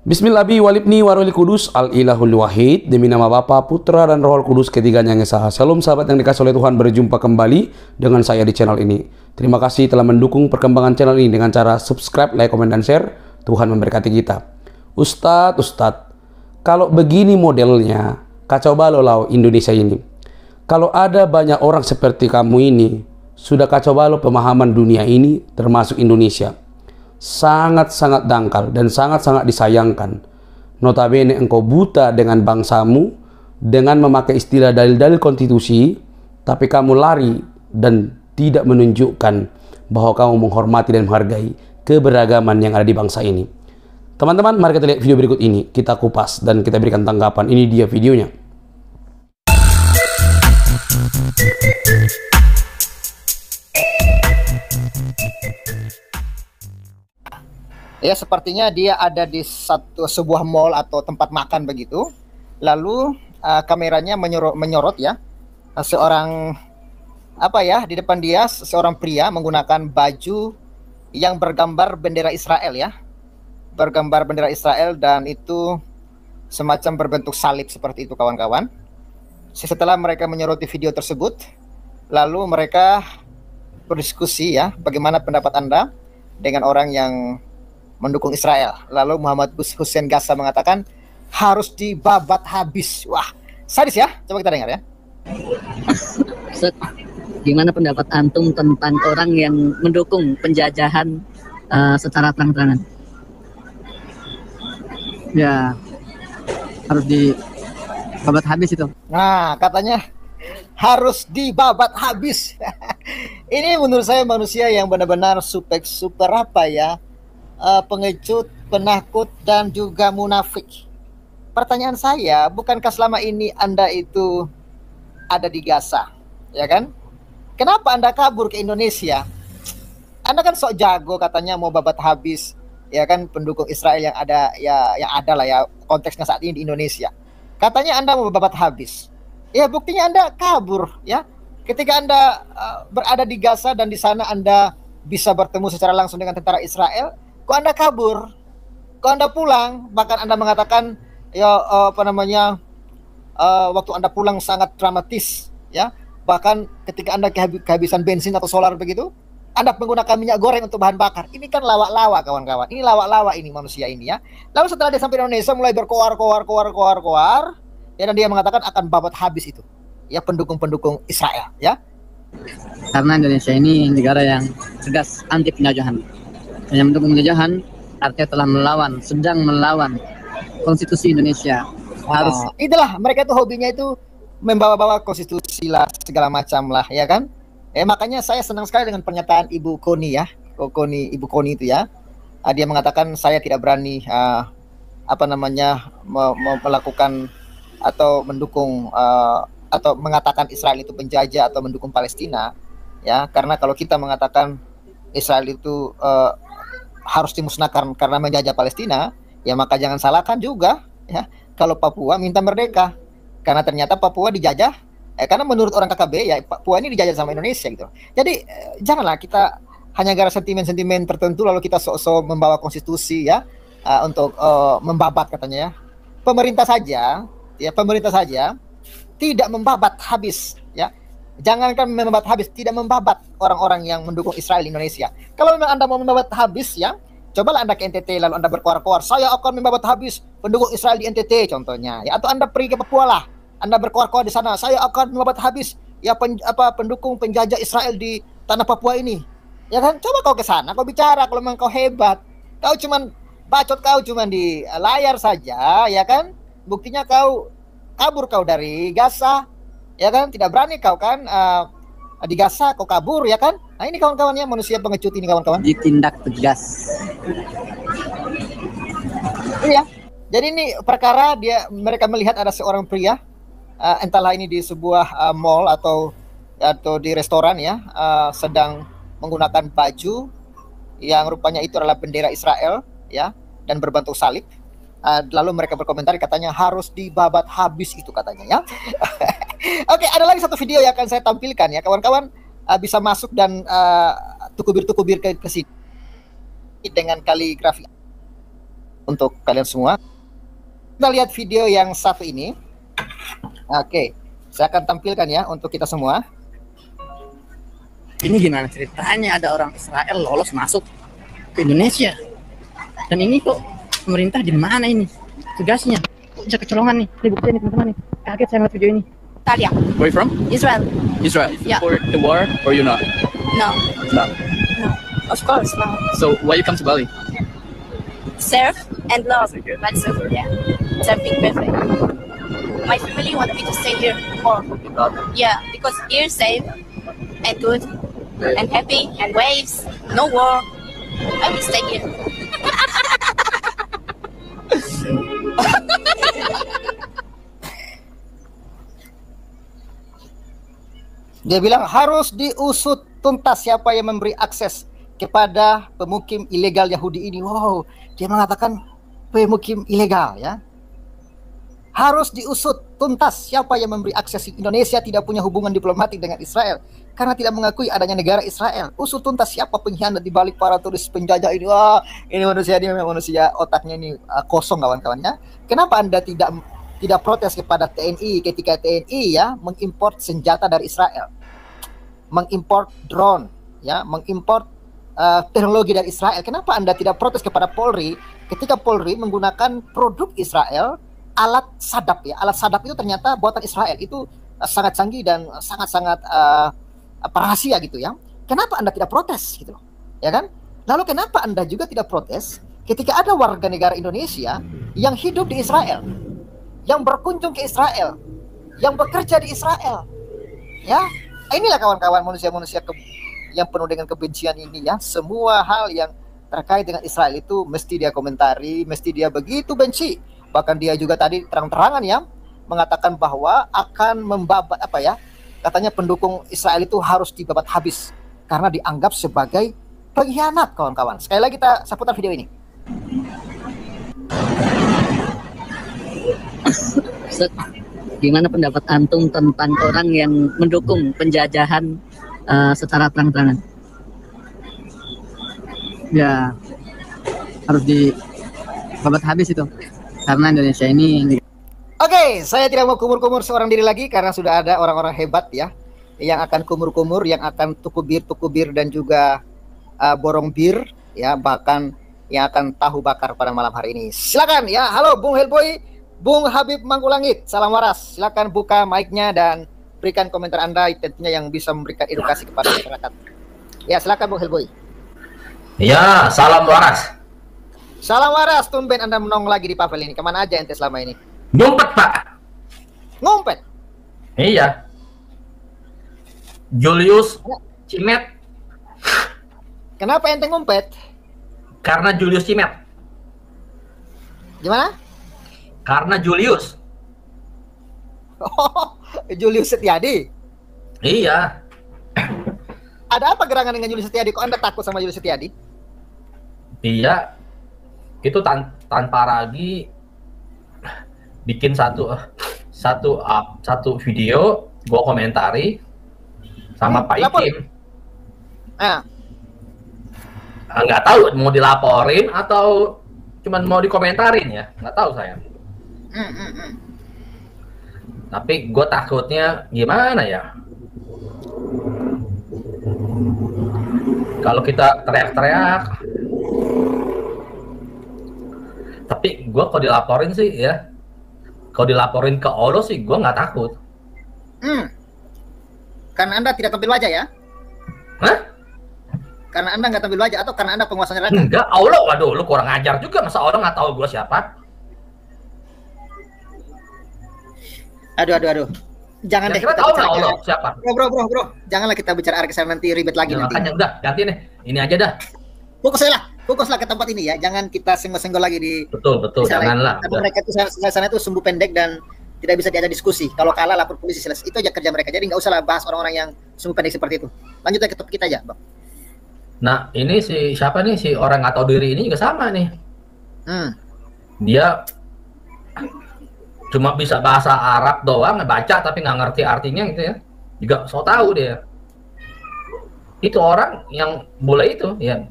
Bismillahi walibni warahil kudus al-ilahul wahid. Demi nama Bapa, Putra, dan Roh Kudus ketiganya yang esa. Salam sahabat yang dikasih oleh Tuhan, berjumpa kembali dengan saya di channel ini. Terima kasih telah mendukung perkembangan channel ini dengan cara subscribe, like, komen, dan share. Tuhan memberkati kita. Ustadz, kalau begini modelnya, kacau balau lau Indonesia ini. Kalau ada banyak orang seperti kamu ini, sudah kacau balau pemahaman dunia ini, termasuk Indonesia. Sangat-sangat dangkal dan sangat-sangat disayangkan. Notabene engkau buta dengan bangsamu dengan memakai istilah dalil-dalil konstitusi, tapi kamu lari dan tidak menunjukkan bahwa kamu menghormati dan menghargai keberagaman yang ada di bangsa ini. Teman-teman, mari kita lihat video berikut ini. Kita kupas dan kita berikan tanggapan. Ini dia videonya. Ya, sepertinya dia ada di sebuah mall atau tempat makan begitu. Lalu kameranya menyorot ya seorang di depan dia seorang pria menggunakan baju yang bergambar bendera Israel ya. Bergambar bendera Israel dan itu semacam berbentuk salib seperti itu kawan-kawan. Setelah mereka menyoroti video tersebut, lalu mereka berdiskusi ya, bagaimana pendapat Anda dengan orang yang mendukung Israel. Lalu Muhammad Hussein Gaza mengatakan harus dibabat habis. Wah, sadis ya. Coba kita dengar ya. Ustaz, gimana pendapat antum tentang orang yang mendukung penjajahan secara terang-terangan? Ya, harus dibabat habis itu. Nah, katanya harus dibabat habis. Ini menurut saya manusia yang benar-benar super pengecut, penakut, dan juga munafik. Pertanyaan saya, bukankah selama ini Anda itu ada di Gaza, ya kan? Kenapa Anda kabur ke Indonesia? Anda kan sok jago katanya mau babat habis, ya kan, pendukung Israel yang ada ya, yang ada lah ya konteksnya saat ini di Indonesia. Katanya Anda mau babat habis. Ya, buktinya Anda kabur, ya. Ketika Anda berada di Gaza dan di sana Anda bisa bertemu secara langsung dengan tentara Israel, kok Anda kabur? Kok Anda pulang? Bahkan Anda mengatakan waktu Anda pulang sangat dramatis ya. Bahkan ketika Anda kehabisan bensin atau solar begitu, Anda menggunakan minyak goreng untuk bahan bakar. Ini kan lawak-lawak kawan-kawan. Ini lawak-lawak ini manusia ini ya. Lalu setelah dia sampai Indonesia mulai berkoar ya, dan dia mengatakan akan babat habis itu. Ya, pendukung Israel ya. Karena Indonesia ini negara yang tegas anti penjajahan. Yang mendukung penjajahan artinya telah sedang melawan konstitusi Indonesia. Itulah mereka itu hobinya itu membawa-bawa konstitusi lah, segala macam lah, ya kan? Makanya saya senang sekali dengan pernyataan Ibu Koni ya, Ibu Koni itu ya. Dia mengatakan saya tidak berani melakukan atau mendukung atau mengatakan Israel itu penjajah atau mendukung Palestina, ya. Karena kalau kita mengatakan Israel itu harus dimusnahkan karena menjajah Palestina, ya maka jangan salahkan juga ya kalau Papua minta merdeka karena ternyata Papua dijajah karena menurut orang KKB ya Papua ini dijajah sama Indonesia gitu. Jadi janganlah kita hanya gara sentimen-sentimen tertentu lalu kita sok-sok membawa konstitusi ya untuk membabat katanya ya. Pemerintah saja tidak membabat habis ya. Jangankan membabat habis, tidak membabat orang-orang yang mendukung Israel di Indonesia. Kalau memang Anda mau membabat habis ya, cobalah Anda ke NTT lalu Anda berkoar-koar, saya akan membabat habis pendukung Israel di NTT contohnya. Ya, atau Anda pergi ke Papua lah, Anda berkoar-koar di sana, saya akan membabat habis ya pendukung penjajah Israel di tanah Papua ini. Ya kan, coba kau ke sana, kau bicara kalau memang kau hebat. Kau cuman bacot, kau cuman di layar saja, ya kan? Buktinya kau kabur dari Gaza. Ya kan, tidak berani kau kan di Gaza kau kabur ya kan. Nah ini kawan-kawannya manusia pengecut ini kawan-kawan. Ditindak tegas. Iya. Jadi ini perkara mereka melihat ada seorang pria entahlah ini di sebuah mall atau di restoran ya sedang menggunakan baju yang rupanya itu adalah bendera Israel ya dan berbentuk salib. Lalu mereka berkomentar katanya harus dibabat habis itu katanya ya. Oke, ada lagi satu video yang akan saya tampilkan ya kawan-kawan, bisa masuk dan tukubir ke sini dengan kaligrafi untuk kalian semua. Kita lihat video yang satu ini. Oke, saya akan tampilkan ya untuk kita semua. Ini gimana ceritanya ada orang Israel lolos masuk ke Indonesia? Dan ini kok pemerintah di mana ini? Tugasnya kok bisa kecolongan nih? Ini buktinya nih teman-teman nih. Kaget saya ngeliat video ini. Talia, Where you from? Israel. Israel. Yeah. For the war or you not? No, No. no, of course, no. So why you come to Bali? Serve and love. Okay. That's it. Yeah, serving perfect. My family want me to stay here more. Yeah, because here safe and good and happy and waves, no war. I will stay here. Dia bilang harus diusut tuntas siapa yang memberi akses kepada pemukim ilegal Yahudi ini. Wow, dia mengatakan pemukim ilegal ya. Harus diusut tuntas siapa yang memberi akses. Indonesia tidak punya hubungan diplomatik dengan Israel karena tidak mengakui adanya negara Israel. Usut tuntas siapa pengkhianat di balik para turis penjajah ini. Wah, ini manusia memang manusia otaknya ini kosong kawan-kawannya. Kenapa Anda tidak protes kepada TNI ketika TNI ya mengimpor senjata dari Israel, mengimpor drone, ya, mengimpor teknologi dari Israel? Kenapa Anda tidak protes kepada Polri ketika Polri menggunakan produk Israel, alat sadap ya? Alat sadap itu ternyata buatan Israel, itu sangat canggih dan sangat-sangat rahasia gitu ya. Kenapa Anda tidak protes gitu loh, ya kan? Lalu kenapa Anda juga tidak protes ketika ada warga negara Indonesia yang hidup di Israel, yang berkunjung ke Israel, yang bekerja di Israel, ya? Inilah kawan-kawan manusia-manusia yang penuh dengan kebencian ini ya. Semua hal yang terkait dengan Israel itu mesti dia komentari, mesti dia begitu benci. Bahkan dia juga tadi terang-terangan ya mengatakan bahwa akan membabat apa ya? Katanya pendukung Israel itu harus dibabat habis karena dianggap sebagai pengkhianat kawan-kawan. Sekali lagi kita putar video ini. Gimana pendapat antum tentang orang yang mendukung penjajahan secara terang-terangan? Ya harus dibabat habis itu karena Indonesia ini. Oke, saya tidak mau kumur-kumur seorang diri lagi karena sudah ada orang-orang hebat ya yang akan kumur-kumur, yang akan tukubir dan juga borong bir ya, bahkan yang akan tahu bakar pada malam hari ini. Silakan ya. Halo Bung Helboy, Bung Habib Mangkulangit, salam waras. Silakan buka mic-nya dan berikan komentar Anda tentunya yang bisa memberikan edukasi kepada masyarakat. Ya, silakan Bung Helboy. Ya, salam waras. Salam waras, tumben Anda menong lagi di Pavel ini. Kemana aja ente selama ini? Ngumpet, Pak. Ngumpet? Iya. Julius Cimet. Kenapa ente ngumpet? Karena Julius Cimet. Gimana? Karena Julius. Oh, Julius Setiadi. Iya. Ada apa gerangan dengan Julius Setiadi? Kok Anda takut sama Julius Setiadi? Iya. Itu tanpa lagi bikin satu video, gua komentari sama Pak lapor. Ikim. Nah, Nggak tahu mau dilaporin atau cuman mau dikomentarin ya, nggak tahu saya. Tapi gue takutnya gimana ya? Kalau kita teriak-teriak, tapi gue kalau dilaporin sih ya, kalau dilaporin ke Allah sih gue nggak takut. Karena Anda tidak tampil wajah ya? Hah? Karena Anda nggak tampil wajah atau karena Anda penguasa neraka? Enggak, Allah, waduh, lu kurang ajar juga, masa Allah nggak tahu gue siapa? Aduh. Jangan deh. Kira tahu nggak Allah siapa? Bro. Janganlah kita bicara ke sana, nanti ribet lagi Ya, nanti. makanya udah ganti nih, ini aja dah. Fokuslah ke tempat ini ya. Jangan kita senggol-senggol lagi di. Betul, janganlah. Karena mereka itu sana itu sumbu pendek dan tidak bisa diajak diskusi. Kalau kalah lapor polisi, selesai. Itu aja kerja mereka. Jadi nggak usah lah bahas orang-orang yang sumbu pendek seperti itu. Lanjut aja ke topik kita aja, Bang. Nah, ini siapa nih, si orang nggak tahu diri ini juga sama nih. Dia cuma bisa bahasa Arab doang, baca tapi nggak ngerti artinya gitu ya. Juga so tahu dia. Itu orang yang boleh itu ya.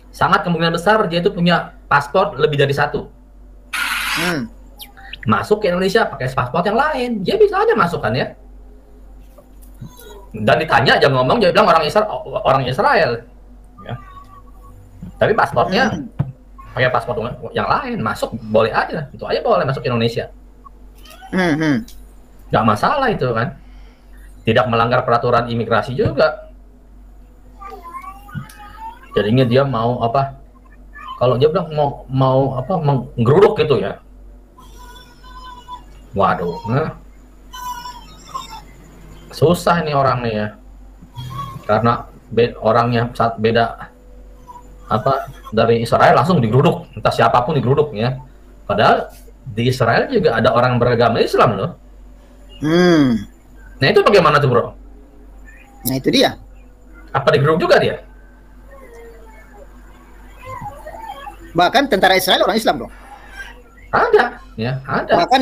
Sangat kemungkinan besar dia itu punya paspor lebih dari satu. Masuk ke Indonesia pakai paspor yang lain, dia bisa aja masuk kan ya. Dan ditanya, jangan ngomong, dia bilang orang Israel. Ya. Tapi paspornya pakai paspor yang lain, masuk boleh aja, itu aja boleh masuk Indonesia. Nggak masalah itu kan, tidak melanggar peraturan imigrasi juga. Jadinya dia mau apa? Kalau dia bilang mau apa, menggeruduk gitu ya. Waduh, nah. Susah nih orang nih ya, karena orangnya saat beda apa dari Israel langsung digeruduk, entah siapapun digeruduk ya. Padahal di Israel juga ada orang beragama Islam loh. Nah itu bagaimana tuh bro? Nah itu dia. Apa digeruduk juga dia? Bahkan tentara Israel orang Islam bro. Ada, ya ada. Bahkan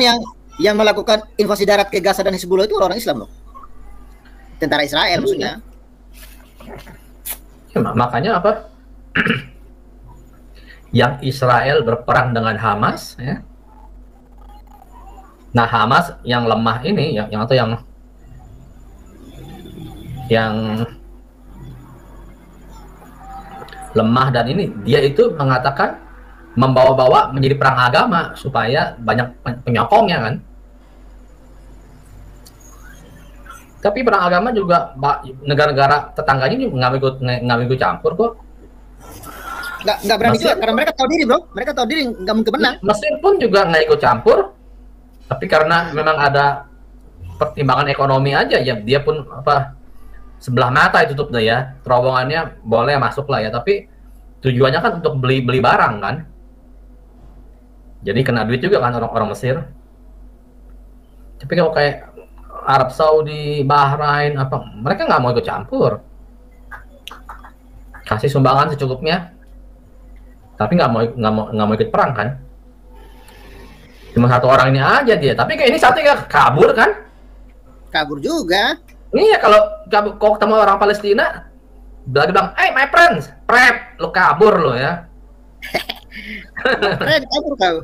yang melakukan invasi darat ke Gaza dan Hizbullah itu orang Islam loh. Tentara Israel maksudnya. Ya, makanya apa? Yang Israel berperang dengan Hamas, ya. Nah Hamas yang lemah ini, yang lemah dan ini, dia itu mengatakan membawa-bawa menjadi perang agama supaya banyak penyokongnya kan. Tapi perang agama juga negara-negara tetangganya nggak ikut campur kok. Nggak berani juga karena mereka tahu diri bro. Mereka tahu diri nggak mungkin menang. Mesir pun juga nggak ikut campur. Tapi karena memang ada pertimbangan ekonomi aja ya, dia pun apa sebelah mata ditutup deh ya. Terowongannya boleh masuk lah ya. Tapi tujuannya kan untuk beli barang kan. Jadi kena duit juga kan orang Mesir. Tapi kalau kayak Arab Saudi, Bahrain, apa mereka nggak mau ikut campur, kasih sumbangan secukupnya, tapi nggak mau ikut perang kan? Cuma satu orang ini aja dia, tapi kayak ini satu ya kabur kan? Kabur juga. Iya kalau ketemu orang Palestina, bilang, hey my friends, prep, lu kabur lo ya? Kabur kau.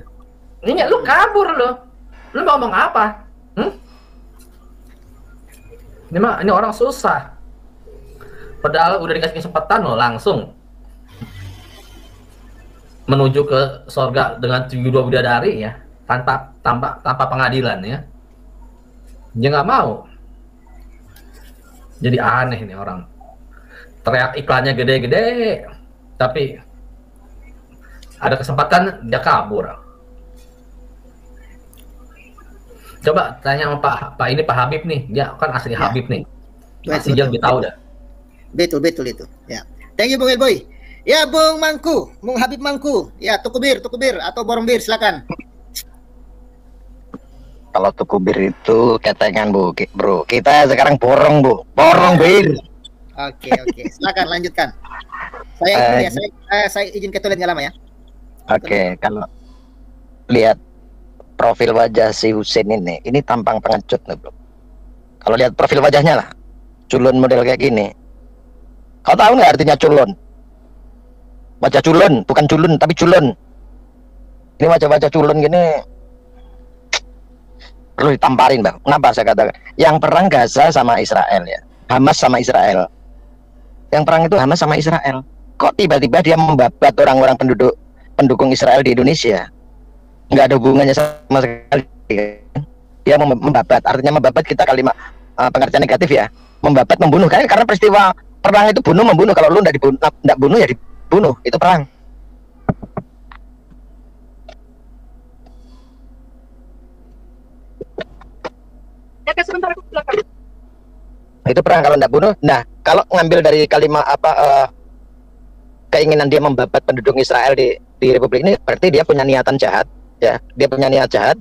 Iya lu kabur lo, lu mau ngomong apa? Ini orang susah. Padahal udah dikasih kesempatan loh langsung menuju ke sorga dengan 72 bidadari ya, tanpa pengadilan ya. Dia nggak mau. Jadi aneh nih orang. Teriak iklannya gede-gede, tapi ada kesempatan dia kabur. Coba tanya sama Pak Habib nih, dia kan asli ya. Habib nih. Pasti dia lebih tahu dah. Betul itu. Ya. Thank you Bung Elboy. Ya Bung Mangku, Bung Habib Mangku. Ya Tukubir atau Borombir silakan. Kalau Tukubir itu ketengan bro. Kita sekarang borong bir. Oke. Silakan lanjutkan. Saya izin ke toilet nggak lama ya. Oke, kalau lihat profil wajah si Hussein ini tampang pengecut nih bro. Kalau lihat profil wajahnya lah, culun model kayak gini. Kau tahu nggak artinya culun? Wajah culun, bukan culun tapi culun. Ini wajah culun gini perlu ditamparin bang. Kenapa saya katakan? Yang perang Gaza sama Israel ya, Hamas sama Israel. Yang perang itu Hamas sama Israel. Kok tiba-tiba dia membabat orang-orang pendukung Israel di Indonesia? Nggak ada hubungannya sama sekali. Dia membabat, artinya membabat kita kalimat pengertian negatif ya. Membabat membunuh kan, karena peristiwa perang itu bunuh membunuh. Kalau lu nggak bunuh ya dibunuh, itu perang. Sebentar aku belakang. Itu perang kalau nggak bunuh. Nah, kalau ngambil dari kalimat keinginan dia membabat penduduk Israel di Republik ini, berarti dia punya niatan jahat. Ya, dia punya niat jahat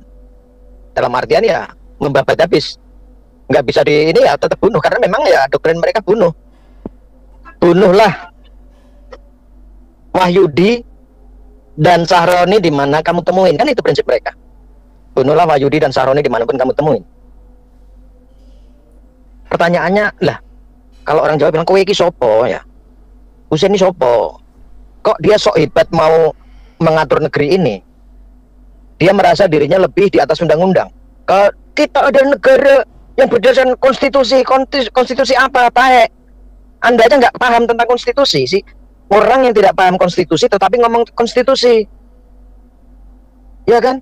dalam artian ya membabat habis, nggak bisa tetap bunuh karena memang ya doktrin mereka bunuhlah Wahyudi dan Sahroni di mana kamu temuin, kan itu prinsip mereka. Bunuhlah Wahyudi dan Sahroni dimanapun kamu temuin. Pertanyaannya lah, kalau orang Jawa bilang kowe iki sopo ya, Hussein ini sopo, kok dia sok hebat mau mengatur negeri ini, dia merasa dirinya lebih di atas undang-undang. Kita ada negara yang berdasarkan konstitusi. Konstitusi apa, tae? Anda aja nggak paham tentang konstitusi sih. Orang yang tidak paham konstitusi tetapi ngomong konstitusi, ya kan?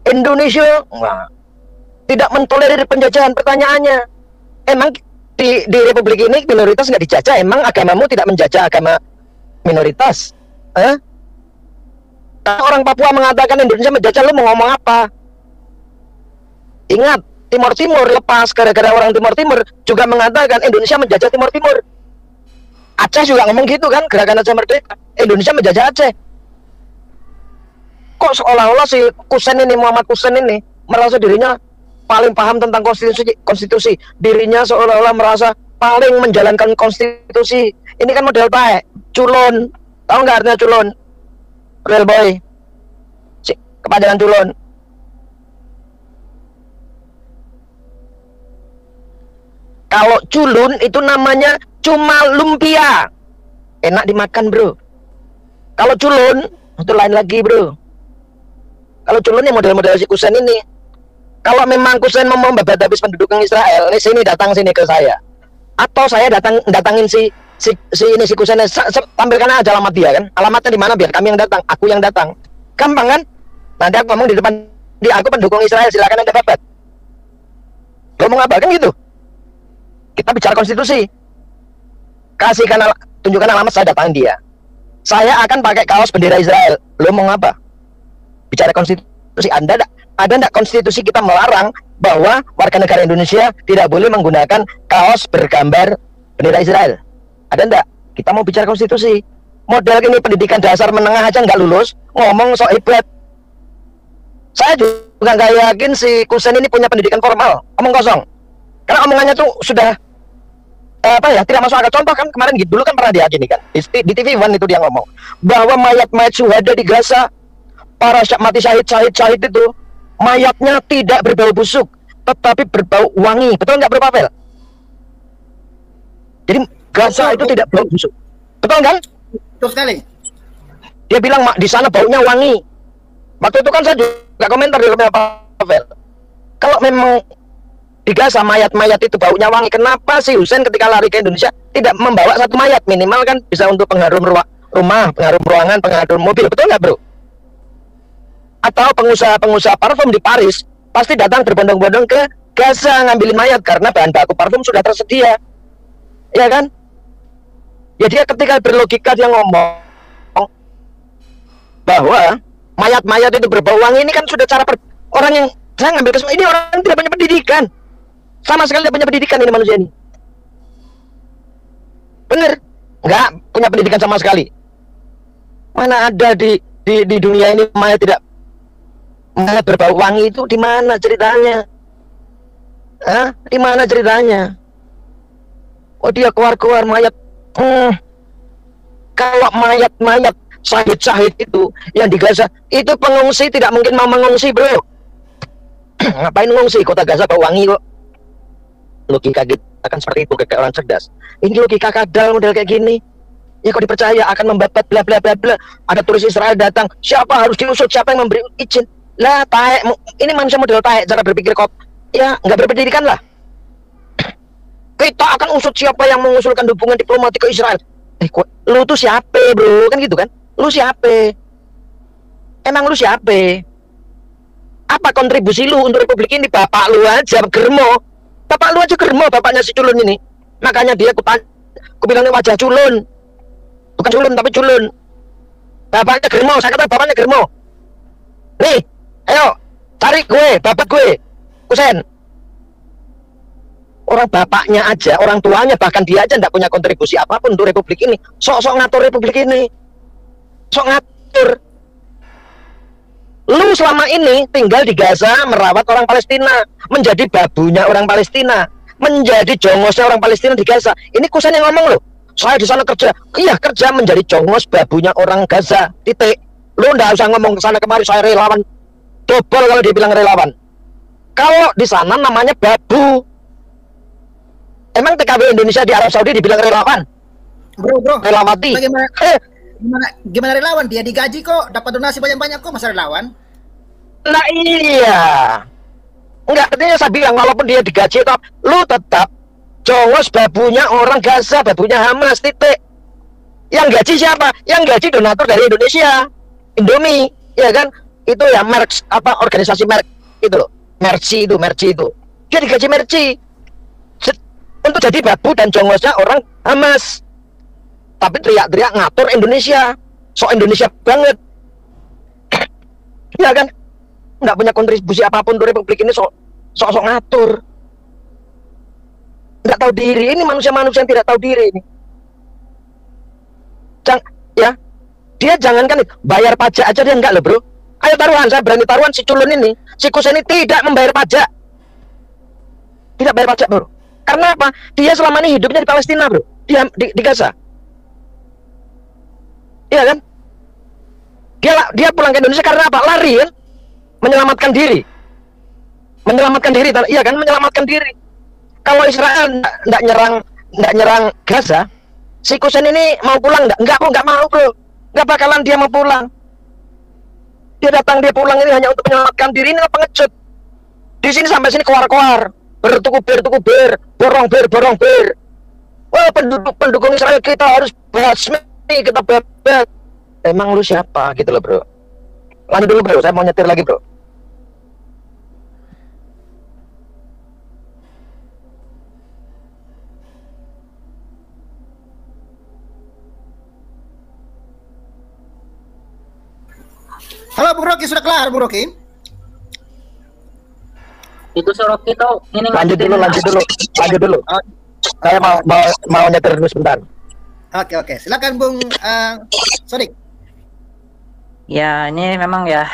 Indonesia tidak mentolerir penjajahan. Pertanyaannya, emang di republik ini minoritas nggak dijajah? Emang agamamu tidak menjajah agama minoritas? Kalau orang Papua mengatakan Indonesia menjajah, lu mau ngomong apa? Ingat, Timur Timur lepas gara-gara orang Timur Timur juga mengatakan Indonesia menjajah Timur Timur. Aceh juga ngomong gitu kan, gerakan Aceh Merdeka, Indonesia menjajah Aceh. Kok seolah-olah si Kusen ini, Muhammad Kusen ini merasa dirinya paling paham tentang konstitusi. Dirinya seolah-olah merasa paling menjalankan konstitusi. Ini kan model tae, culun. Tahu nggak artinya culun? Real boy. Kepanjangan culun. Kalau culun itu namanya cuma lumpia, enak dimakan bro. Kalau culun itu lain lagi bro. Kalau culun yang model-model si Kusen ini, kalau memang Kusen mau membabat habis penduduk Israel, ini sini datang sini ke saya, atau saya datangin si Kusen, tampilkan aja alamat dia kan, alamatnya di mana biar kami yang datang, aku yang datang, gampang kan? Nanti aku ngomong di depan aku pendukung Israel, silakan anda babat. Ngomong apa kan gitu? Kita bicara konstitusi. Tunjukkan alamat, saya datang dia. Saya akan pakai kaos bendera Israel. Lo mau apa? Bicara konstitusi. Ada enggak konstitusi kita melarang bahwa warga negara Indonesia tidak boleh menggunakan kaos bergambar bendera Israel? Ada enggak? Kita mau bicara konstitusi. Model ini pendidikan dasar menengah aja nggak lulus, ngomong sok hebat. Saya juga nggak yakin si Kusen ini punya pendidikan formal. Omong kosong. Karena omongannya tuh sudah tidak masuk akal. Contoh kan kemarin gitu, dulu kan pernah diakini kan di TV One itu dia ngomong bahwa mayat-mayat syuhada di Gaza, para mati syahid itu mayatnya tidak berbau busuk tetapi berbau wangi. Betul nggak Bro Pavel? Jadi Gaza itu tidak bau busuk, betul kan? Betul sekali. Dia bilang di sana baunya wangi. Waktu itu kan saya juga komentar di rumah Pavel, kalau memang di Gaza mayat-mayat itu baunya wangi, kenapa si Husein ketika lari ke Indonesia tidak membawa satu mayat? Minimal kan bisa untuk pengharum rumah, pengharum ruangan, pengharum mobil, betul nggak bro? Atau pengusaha parfum di Paris pasti datang berbondong-bondong ke Gaza ngambilin mayat karena bahan baku parfum sudah tersedia, ya kan? Ya dia ketika berlogika dia ngomong bahwa mayat-mayat itu berbau wangi, ini kan sudah cara orang yang saya ngambil kesimpulan, ini orang tidak punya pendidikan. Sama sekali tidak punya pendidikan ini manusia ini. Bener? Enggak punya pendidikan sama sekali. Mana ada di dunia ini mayat berbau wangi itu, di mana ceritanya? Di mana ceritanya? Oh dia keluar mayat. Kalau mayat syahid itu yang di Gaza itu pengungsi tidak mungkin mau mengungsi bro. Ngapain ngungsi? Kota Gaza bau wangi kok. Logika kita akan seperti itu kayak orang cerdas. Ini logika kadal model kayak gini. Ya kok dipercaya akan membabat bla bla bla bla. Ada turis Israel datang, siapa harus diusut, siapa yang memberi izin? Lah taek, ini manusia model taek, cara berpikir kok ya nggak berpendidikan lah. Kita akan usut siapa yang mengusulkan hubungan diplomatik ke Israel. Lu tuh siapa bro? Kan gitu kan? Lu siapa? Emang lu siapa? Apa kontribusi lu untuk republik ini? Bapak lu aja germo. Bapak lu aja germo, bapaknya si culun ini. Makanya dia aku bilangnya wajah culun. Bukan culun tapi culun. Bapaknya germo, saya kata bapaknya germo. Nih, ayo cari gue, bapak gue, Kusen. Orang bapaknya aja, orang tuanya, bahkan dia aja tidak punya kontribusi apapun untuk republik ini. Sok-sok ngatur republik ini. Sok ngatur. Lu selama ini tinggal di Gaza merawat orang Palestina, menjadi babunya orang Palestina, menjadi jongosnya orang Palestina di Gaza. Ini Kusen yang ngomong loh. Saya di sana kerja. Iya, kerja menjadi jongos babunya orang Gaza. Titik. Lu nggak usah ngomong ke sana kemari saya relawan. Dobol kalau dia bilang relawan. Kalau di sana namanya babu. Emang TKW Indonesia di Arab Saudi dibilang relawan? Bro, relawati. Gimana relawan? Dia digaji kok, dapat donasi banyak-banyak kok, masa relawan? Nah iya. Enggak, artinya saya bilang walaupun dia digaji tetap, lu tetap cowok babunya orang Gaza, babunya Hamas, titik. Yang gaji siapa? Yang gaji donatur dari Indonesia, Indomie, ya kan? Itu ya merek apa organisasi merek itu loh, Merci itu. Dia digaji Merci untuk jadi babu dan jongosnya orang Hamas. Tapi teriak-teriak ngatur Indonesia, sok Indonesia banget, ya kan? Nggak punya kontribusi apapun untuk Republik ini, sok ngatur. Nggak tahu diri, ini manusia-manusia yang tidak tahu diri ini. Ya, dia jangankan bayar pajak aja dia enggak loh bro. Ayo taruhan, saya berani taruhan si culun ini, si Kus ini tidak membayar pajak. Tidak bayar pajak bro. Karena apa? Dia selama ini hidupnya di Palestina bro, di Gaza. Iya kan? Dia pulang ke Indonesia karena apa? Lari kan? Menyelamatkan diri. Iya kan? Menyelamatkan diri. Kalau Israel nggak nyerang Gaza, si Kusen ini mau pulang nggak mau bro, nggak bakalan dia mau pulang. Dia pulang ini hanya untuk menyelamatkan diri. Ini pengecut. Di sini sampai sini keluar bertuku bir, borong bir. Wah, pendukung Israel kita harus basmi, kita bebas. Emang lu siapa gitu loh bro. Lanjut dulu bro, saya mau nyetir lagi bro. Halo Bung Rocky, sudah kelar Bung Rocky? Itu si Rocky tuh ini Lanjut dulu. Saya mau nyetir dulu sebentar. Oke, silakan Bung Sodik. Ya ini memang ya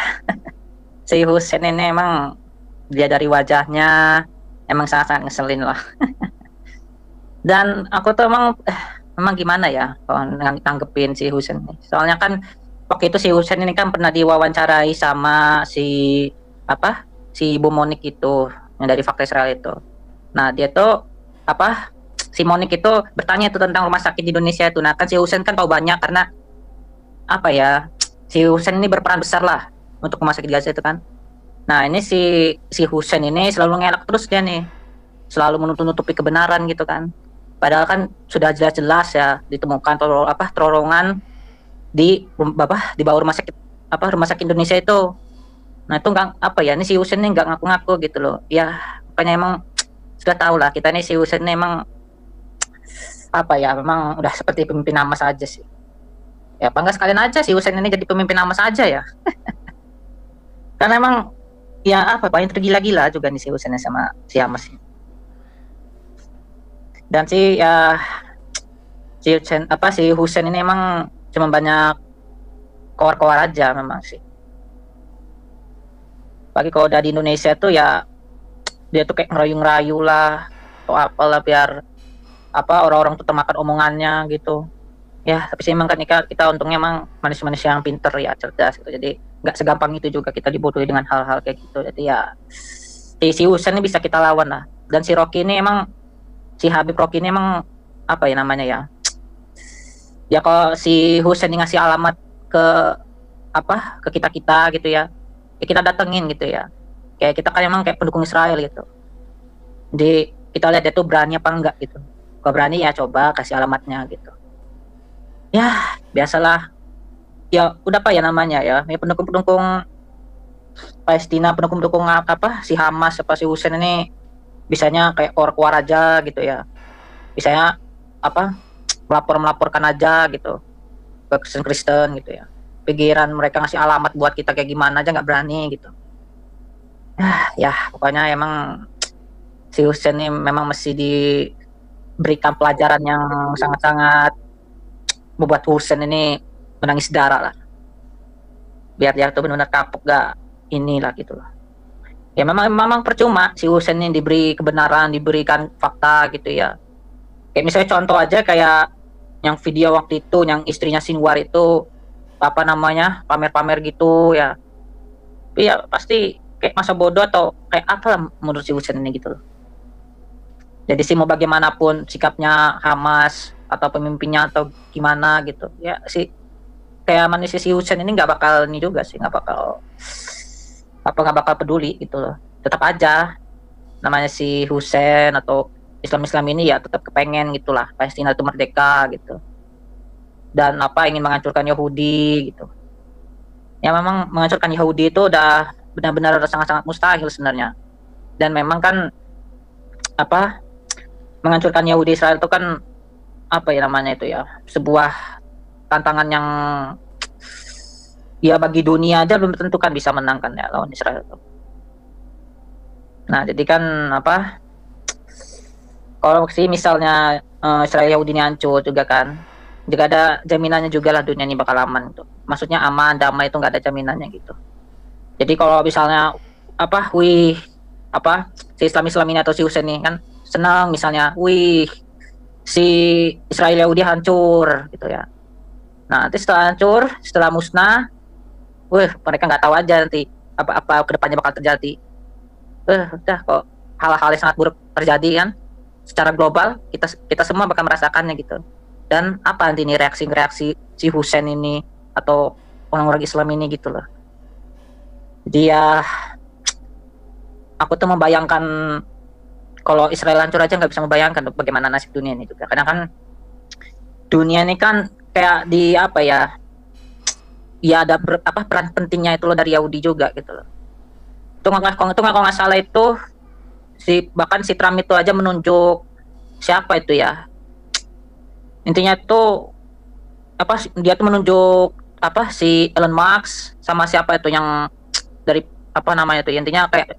si Husein ini emang dia dari wajahnya emang sangat ngeselin lah. Dan aku tuh memang gimana ya kalau nanggepin si Husein ini. Soalnya kan waktu itu si Husein ini kan pernah diwawancarai sama si Ibu Monik itu yang dari Fakta Israel itu. Nah dia tuh si Monik itu bertanya itu tentang rumah sakit di Indonesia itu. Nah kan si Husein kan tahu banyak karena si Husein ini berperan besar lah untuk rumah sakit Gaza itu kan. Nah ini si Husein ini selalu ngelak terus dia nih, selalu menutupi kebenaran gitu kan. Padahal kan sudah jelas-jelas ya ditemukan terowongan di bawah rumah sakit Indonesia itu. Nah itu ini si Husein ini nggak ngaku-ngaku gitu loh. Ya makanya emang sudah tahu lah kita ini si Husein ini emang memang udah seperti pemimpin Hamas aja sih. Ya apa enggak sekalian aja si Husein ini jadi pemimpin Hamas aja ya. Karena emang ya paling tergila-gila juga nih si Husein sama si Hamas ini. Dan si Husein ini emang cuma banyak kowar-kowar aja memang sih. Bagi kalau udah di Indonesia tuh ya dia tuh kayak ngerayu-ngerayu lah atau apalah biar orang-orang tuh termakan omongannya gitu. Ya tapi sih emang kan kita untungnya emang manusia-manusia yang pinter ya, cerdas gitu. Jadi nggak segampang itu juga kita dibodohi dengan hal-hal kayak gitu. Jadi ya si Husein ini bisa kita lawan lah. Dan si Rocky ini emang si Habib Rocky ini emang ya kalau si Husein ngasih alamat ke kita gitu ya kita datengin gitu ya. Kayak kita kan emang kayak pendukung Israel gitu. Jadi kita lihat dia tuh berani apa enggak gitu. Kalau berani ya coba kasih alamatnya gitu. Ya biasalah. Ya udah namanya ya. Pendukung-pendukung Palestina, pendukung-pendukung si Hamas si Husein ini bisanya kayak keluar aja gitu ya. Bisanya melaporkan aja gitu ke Kristen gitu ya. Pikiran mereka ngasih alamat buat kita kayak gimana aja nggak berani gitu. Ya pokoknya emang si Husein ini memang mesti diberikan pelajaran yang sangat-sangat membuat Husein ini menangis darah lah. Biar dia tuh benar-benar kapok gak inilah gitu lah. Ya memang percuma si Husein ini diberi kebenaran, diberikan fakta gitu ya. Kayak misalnya contoh aja kayak yang video waktu itu yang istrinya Sinwar itu pamer-pamer gitu ya. Tapi ya pasti kayak masa bodoh atau kayak apa lah menurut si Husein ini gitu loh. Jadi sih mau bagaimanapun sikapnya Hamas atau pemimpinnya atau gimana gitu ya sih manusia si Hussein ini nggak bakal ini juga sih, nggak bakal peduli gitu loh. Tetap aja namanya si Hussein atau Islam ini ya tetap kepengen gitulah Palestina itu merdeka gitu, dan ingin menghancurkan Yahudi gitu. Ya memang menghancurkan Yahudi itu udah benar-benar sangat-sangat mustahil sebenarnya. Dan memang kan menghancurkan Yahudi Israel itu kan sebuah tantangan yang ya bagi dunia aja belum tentu kan bisa menangkan ya lawan Israel itu. Nah jadi kan kalau sih misalnya Israel Yahudi ini hancur juga kan, juga ada jaminannya juga lah dunia ini bakal aman gitu. Maksudnya aman, damai itu nggak ada jaminannya gitu. Jadi kalau misalnya si Islam ini atau si Hussein ini kan senang misalnya, si Israel Yahudi hancur gitu ya. Nah nanti setelah hancur, setelah musnah, mereka nggak tahu aja nanti apa kedepannya bakal terjadi. Udah kok hal-hal yang sangat buruk terjadi kan secara global, kita semua bakal merasakannya gitu. Dan apa nanti ini reaksi si Hussein ini atau orang-orang Islam ini gitu loh. Jadi ya aku tuh membayangkan kalau Israel hancur aja nggak bisa membayangkan bagaimana nasib dunia ini juga. Karena kan dunia ini kan kayak di ada peran pentingnya itu loh dari Yahudi juga gitu loh. Itu kalau nggak salah itu bahkan si Trump itu aja menunjuk siapa itu ya, intinya tuh dia tuh menunjuk si Elon Musk sama siapa itu yang dari intinya kayak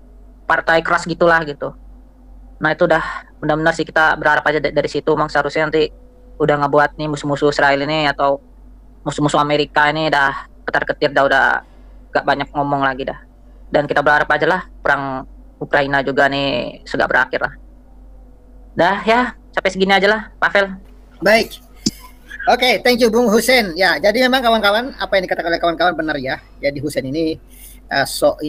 partai keras gitulah gitu. Nah itu udah benar-benar sih kita berharap aja dari situ memang seharusnya nanti udah ngebuat nih musuh-musuh Israel ini atau musuh-musuh Amerika ini udah ketar-ketir udah gak banyak ngomong lagi dah. Dan kita berharap aja lah perang Ukraina juga nih segera berakhir lah. Dah ya, sampai segini aja lah, Pavel. Baik. Oke, thank you Bung Hussein. Ya, jadi memang kawan-kawan apa yang dikatakan oleh kawan-kawan benar ya. Jadi Hussein ini sok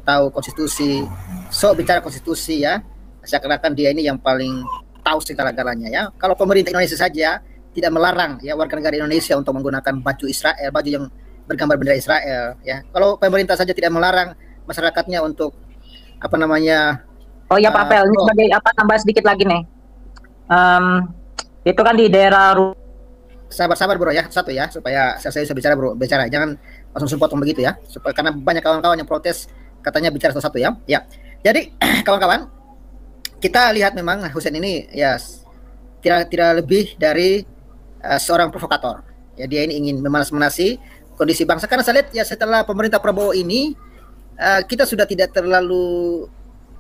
tahu konstitusi, sok bicara konstitusi ya. Seakan-akan dia ini yang paling tahu segala-galanya ya. Kalau pemerintah Indonesia saja tidak melarang ya warga negara Indonesia untuk menggunakan baju Israel, baju yang bergambar bendera Israel ya. Kalau pemerintah saja tidak melarang masyarakatnya untuk Oh ya Pavel, ini sebagai tambah sedikit lagi nih. Itu kan di daerah sabar bro ya, satu ya, supaya saya bisa bicara, jangan langsung potong begitu ya, supaya karena banyak kawan-kawan yang protes katanya bicara satu-satu ya. Ya, jadi kawan-kawan, kita lihat memang Hussein ini ya tidak lebih dari seorang provokator. Ya, dia ini ingin memanas-manasi kondisi bangsa. Karena saya lihat ya setelah pemerintah Prabowo ini kita sudah tidak terlalu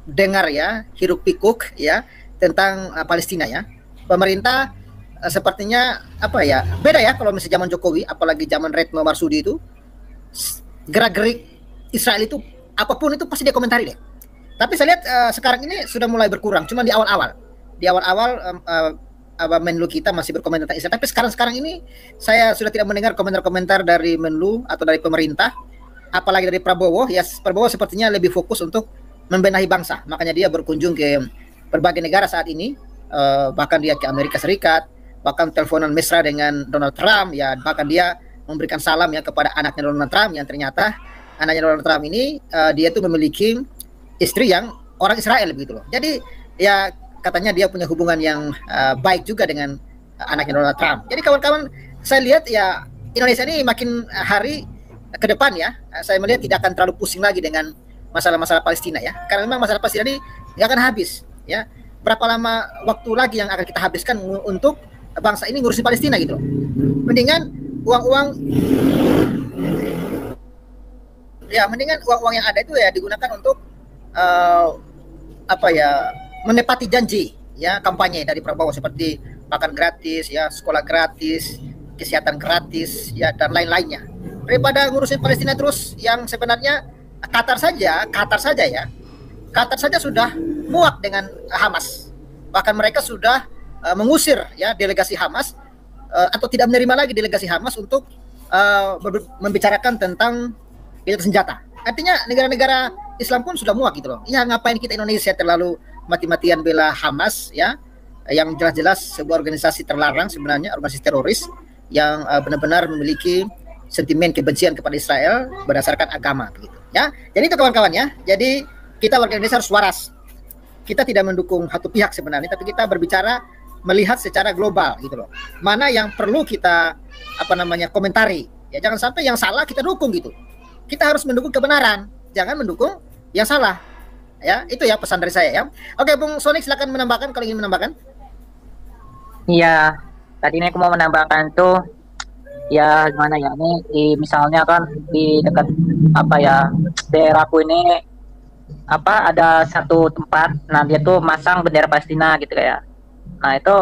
dengar ya hiruk pikuk ya tentang Palestina ya. Pemerintah sepertinya beda ya kalau misalnya zaman Jokowi, apalagi zaman Retno Marsudi itu gerak-gerik Israel itu apapun itu pasti dia komentari deh. Tapi saya lihat sekarang ini sudah mulai berkurang, cuma di awal-awal Menlu kita masih berkomentar tentang Israel. Tapi sekarang ini saya sudah tidak mendengar komentar-komentar dari Menlu atau dari pemerintah, apalagi dari Prabowo. Ya Prabowo sepertinya lebih fokus untuk membenahi bangsa, makanya dia berkunjung ke berbagai negara saat ini, bahkan dia ke Amerika Serikat, bahkan teleponan mesra dengan Donald Trump ya, bahkan dia memberikan salam ya kepada anaknya Donald Trump, yang ternyata anaknya Donald Trump ini dia tuh memiliki istri yang orang Israel begitu loh. Jadi ya katanya dia punya hubungan yang baik juga dengan anaknya Donald Trump. Jadi kawan-kawan, saya lihat ya Indonesia ini makin hari ke depan ya, saya melihat tidak akan terlalu pusing lagi dengan masalah-masalah Palestina ya, karena memang masalah Palestina ini nggak akan habis ya. Berapa lama waktu lagi yang akan kita habiskan untuk bangsa ini ngurusin Palestina gitu loh. Mendingan uang-uang yang ada itu ya digunakan untuk menepati janji ya kampanye dari Prabowo, seperti makan gratis ya, sekolah gratis, kesehatan gratis ya, dan lain-lainnya, daripada ngurusin Palestina terus. Yang sebenarnya Qatar saja sudah muak dengan Hamas, bahkan mereka sudah mengusir ya delegasi Hamas atau tidak menerima lagi delegasi Hamas untuk membicarakan tentang gencatan senjata. Artinya negara-negara Islam pun sudah muak gitu loh. Ya ngapain kita Indonesia terlalu mati-matian bela Hamas ya, yang jelas-jelas sebuah organisasi terlarang sebenarnya, organisasi teroris yang benar-benar memiliki sentimen kebencian kepada Israel berdasarkan agama begitu ya. Jadi itu kawan-kawan ya. Jadi kita warga Indonesia harus waras. Kita tidak mendukung satu pihak sebenarnya, tapi kita berbicara melihat secara global gitu loh. Mana yang perlu kita komentari. Ya jangan sampai yang salah kita dukung gitu. Kita harus mendukung kebenaran, jangan mendukung yang salah. Ya, itu ya pesan dari saya ya. Oke, Bung Sonic silakan menambahkan kalau ingin menambahkan. Iya, tadi ini aku mau menambahkan tuh ya gimana ya, ini misalnya kan di dekat daerahku ini ada satu tempat, nah dia tuh masang bendera Palestina gitu kayak. Nah itu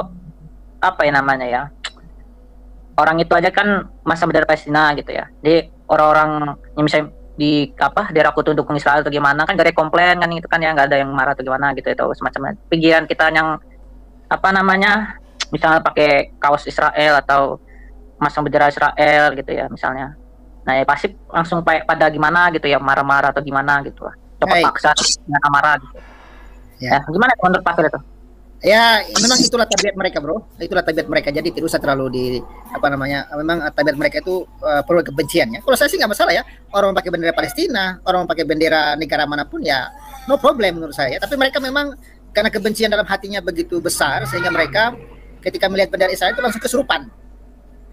orang itu aja kan masang bendera Palestina gitu ya. Jadi orang-orang yang misalnya di daerahku tuh dukung Israel atau gimana kan gak ada komplain kan gitu kan ya, nggak ada yang marah atau gimana gitu itu semacamnya. Pikiran kita yang misalnya pakai kaos Israel atau masang bendera Israel gitu ya misalnya. Nah ya pasti langsung pada gimana gitu ya, marah-marah atau gimana gitu lah. Coba paksa marah gitu. Ya. Gimana menurut Pak itu? Ya, memang itulah tabiat mereka, bro. Itulah tabiat mereka. Jadi tidak usah terlalu memang tabiat mereka itu perlu kebencian ya. Kalau saya sih nggak masalah ya. Orang pakai bendera Palestina, orang pakai bendera negara manapun ya no problem menurut saya. Tapi mereka memang karena kebencian dalam hatinya begitu besar sehingga mereka ketika melihat bendera Israel itu langsung kesurupan.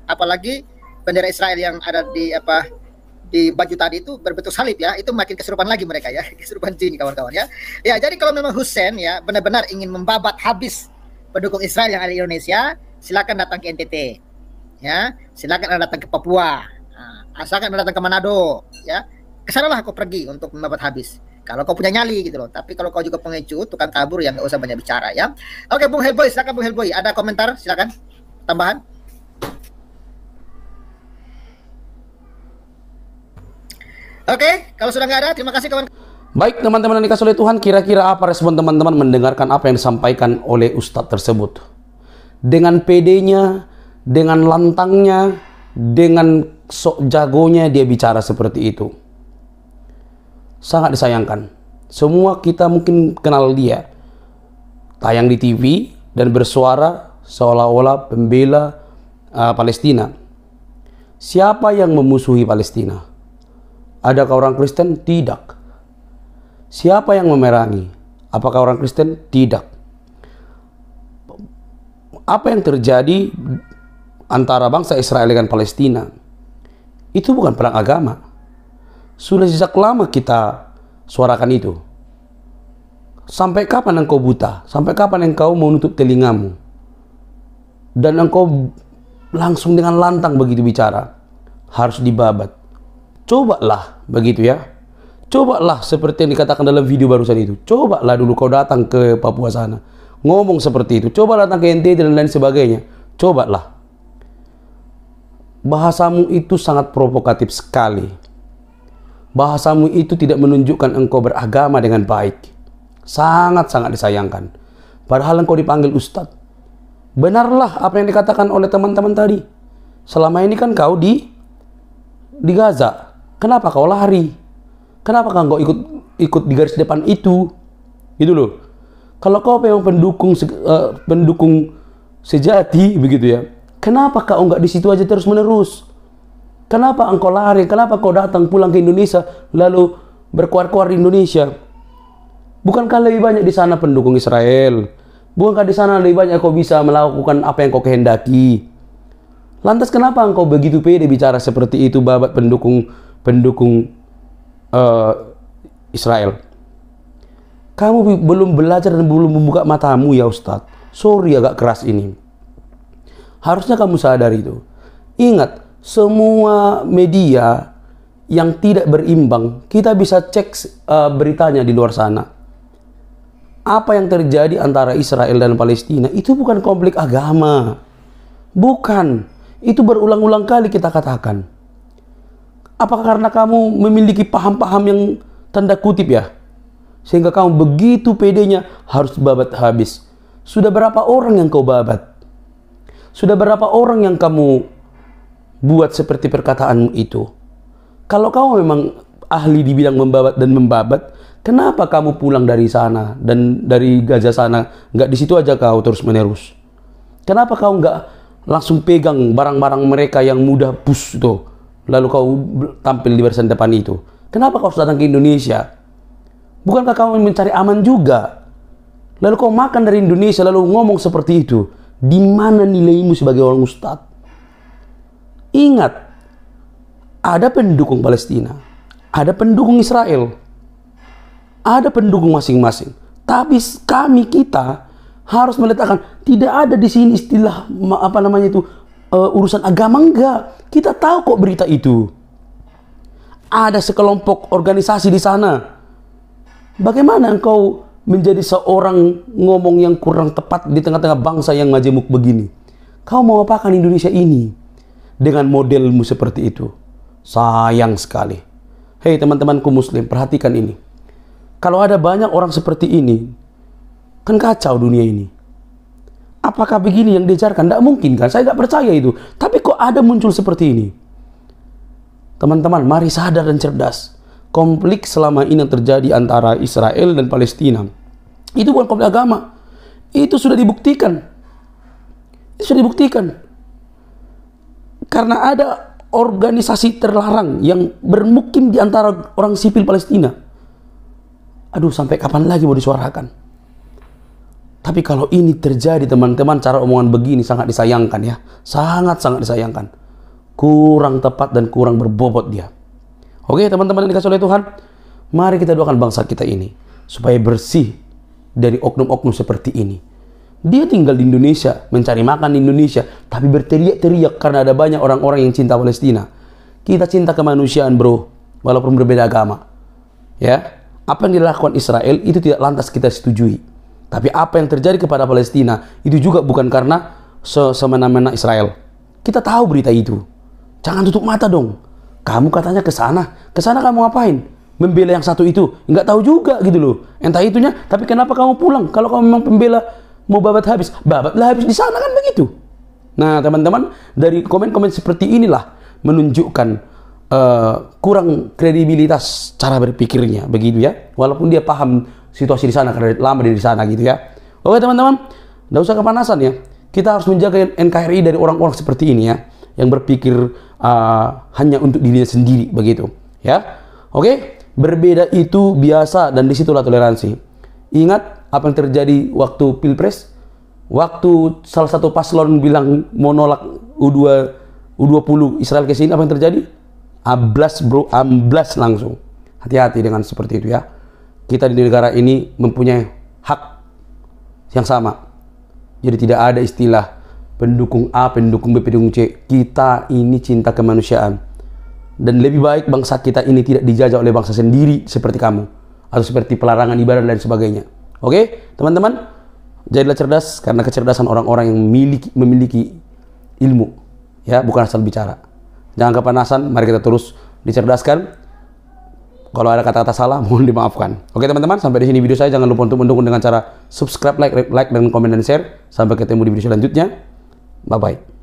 Apalagi bendera Israel yang ada di baju tadi itu berbentuk salib ya, itu makin kesurupan lagi mereka ya, kesurupan jin kawan-kawan ya. Ya, jadi kalau memang Hussein ya benar-benar ingin membabat habis pendukung Israel yang ada di Indonesia, silakan datang ke NTT. Ya, silakan Anda datang ke Papua. Nah, asalkan Anda datang ke Manado ya. Kesanalah kau pergi untuk membabat habis. Kalau kau punya nyali gitu loh. Tapi kalau kau juga pengecut, tukang kabur ya nggak usah banyak bicara ya. Oke, Bung Hellboy, silakan Bung Hellboy. Ada komentar? Silakan. Tambahan? Oke, kalau sudah nggak ada, terima kasih kawan. Baik teman-teman yang dikasih oleh Tuhan, kira-kira apa respon teman-teman mendengarkan apa yang disampaikan oleh Ustadz tersebut? Dengan pedenya, dengan lantangnya, dengan sok jagonya dia bicara seperti itu. Sangat disayangkan. Semua kita mungkin kenal dia. Tayang di TV dan bersuara seolah-olah pembela Palestina. Siapa yang memusuhi Palestina? Adakah orang Kristen? Tidak. Siapa yang memerangi? Apakah orang Kristen? Tidak. Apa yang terjadi antara bangsa Israel dengan Palestina? Itu bukan perang agama. Sudah sejak lama kita suarakan itu. Sampai kapan engkau buta? Sampai kapan engkau menutup telingamu? Dan engkau langsung dengan lantang begitu bicara. Harus dibabat. Cobalah begitu ya. Cobalah seperti yang dikatakan dalam video barusan itu. Cobalah dulu kau datang ke Papua sana. Ngomong seperti itu. Coba datang ke NTT dan lain sebagainya. Cobalah. Bahasamu itu sangat provokatif sekali. Bahasamu itu tidak menunjukkan engkau beragama dengan baik. Sangat-sangat disayangkan. Padahal engkau dipanggil Ustadz. Benarlah apa yang dikatakan oleh teman-teman tadi. Selama ini kan kau di Gaza. Kenapa kau lari? Kenapa kau ikut di garis depan itu? Gitu loh. Kalau kau memang pendukung sejati begitu ya. Kenapa kau nggak di situ aja terus menerus? Kenapa engkau lari? Kenapa kau datang pulang ke Indonesia lalu berkuar-kuar di Indonesia? Bukankah lebih banyak di sana pendukung Israel? Bukankah di sana lebih banyak kau bisa melakukan apa yang kau kehendaki? Lantas kenapa engkau begitu pede bicara seperti itu babat pendukung Israel? Kamu belum belajar dan belum membuka matamu ya Ustadz. Sorry agak keras ini. Harusnya kamu sadar itu. Ingat, semua media yang tidak berimbang, kita bisa cek beritanya di luar sana. Apa yang terjadi antara Israel dan Palestina itu bukan konflik agama. Bukan. Itu berulang-ulang kali kita katakan. Apakah karena kamu memiliki paham-paham yang tanda kutip ya? Sehingga kamu begitu pedenya harus babat habis. Sudah berapa orang yang kau babat? Sudah berapa orang yang kamu buat seperti perkataanmu itu? Kalau kamu memang ahli di bidang membabat dan membabat, kenapa kamu pulang dari sana dan dari Gaza sana? Nggak di situ aja kau terus menerus? Kenapa kau nggak langsung pegang barang-barang mereka yang mudah push tuh? lalu kau tampil di barisan depan itu? Kenapa kau harus datang ke Indonesia? Bukankah kau mencari aman juga? Lalu kau makan dari Indonesia lalu ngomong seperti itu. Di mana nilaimu sebagai orang ustadz? Ingat, ada pendukung Palestina, ada pendukung Israel, ada pendukung masing-masing. Tapi kita harus meletakkan, tidak ada di sini istilah apa namanya itu urusan agama, enggak. Kita tahu kok berita itu. Ada sekelompok organisasi di sana. Bagaimana engkau menjadi seorang ngomong yang kurang tepat di tengah-tengah bangsa yang majemuk begini? Kau mau apakan Indonesia ini dengan modelmu seperti itu? Sayang sekali. Hei teman-temanku muslim, perhatikan ini. Kalau ada banyak orang seperti ini, kan kacau dunia ini. Apakah begini yang diajarkan? Tidak mungkin kan? Saya tidak percaya itu. Tapi kok ada muncul seperti ini? Teman-teman, mari sadar dan cerdas. Konflik selama ini yang terjadi antara Israel dan Palestina, itu bukan konflik agama. Itu sudah dibuktikan. Itu sudah dibuktikan. Karena ada organisasi terlarang yang bermukim di antara orang sipil Palestina. Aduh, sampai kapan lagi mau disuarakan? Tapi kalau ini terjadi teman-teman, cara omongan begini sangat disayangkan ya. Sangat-sangat disayangkan. Kurang tepat dan kurang berbobot dia. Oke teman-teman yang dikasih oleh Tuhan, mari kita doakan bangsa kita ini supaya bersih dari oknum-oknum seperti ini. Dia tinggal di Indonesia, mencari makan di Indonesia, tapi berteriak-teriak karena ada banyak orang-orang yang cinta Palestina. Kita cinta kemanusiaan bro, walaupun berbeda agama. Ya, apa yang dilakukan Israel itu tidak lantas kita setujui. Tapi apa yang terjadi kepada Palestina itu juga bukan karena semena-mena Israel. Kita tahu berita itu. Jangan tutup mata dong. Kamu katanya ke sana kamu ngapain? Membela yang satu itu? Nggak tahu juga gitu loh. Entah itunya, tapi kenapa kamu pulang? Kalau kamu memang pembela, mau babat babatlah habis di sana kan begitu. Nah teman-teman, dari komen-komen seperti inilah menunjukkan kurang kredibilitas cara berpikirnya begitu ya. Walaupun dia paham situasi di sana karena lama di sana gitu ya. Oke teman-teman, nggak usah kepanasan ya. Kita harus menjaga NKRI dari orang-orang seperti ini ya, yang berpikir hanya untuk dirinya sendiri begitu ya. Oke, berbeda itu biasa dan disitulah toleransi. Ingat apa yang terjadi waktu Pilpres, waktu salah satu paslon bilang mau nolak U20 Israel ke sini, apa yang terjadi? Amblas bro, amblas langsung. Hati-hati dengan seperti itu ya. Kita di negara ini mempunyai hak yang sama. Jadi tidak ada istilah pendukung A, pendukung B, pendukung C. Kita ini cinta kemanusiaan. Dan lebih baik bangsa kita ini tidak dijajah oleh bangsa sendiri seperti kamu. Atau seperti pelarangan ibadah dan sebagainya. Oke, teman-teman. Jadilah cerdas karena kecerdasan orang-orang yang memiliki ilmu. Ya, bukan asal bicara. Jangan kepanasan, mari kita terus dicerdaskan. Kalau ada kata-kata salah, mohon dimaafkan. Oke teman-teman, sampai di sini video saya. Jangan lupa untuk mendukung dengan cara subscribe, like, dan komen dan share. Sampai ketemu di video selanjutnya. Bye-bye.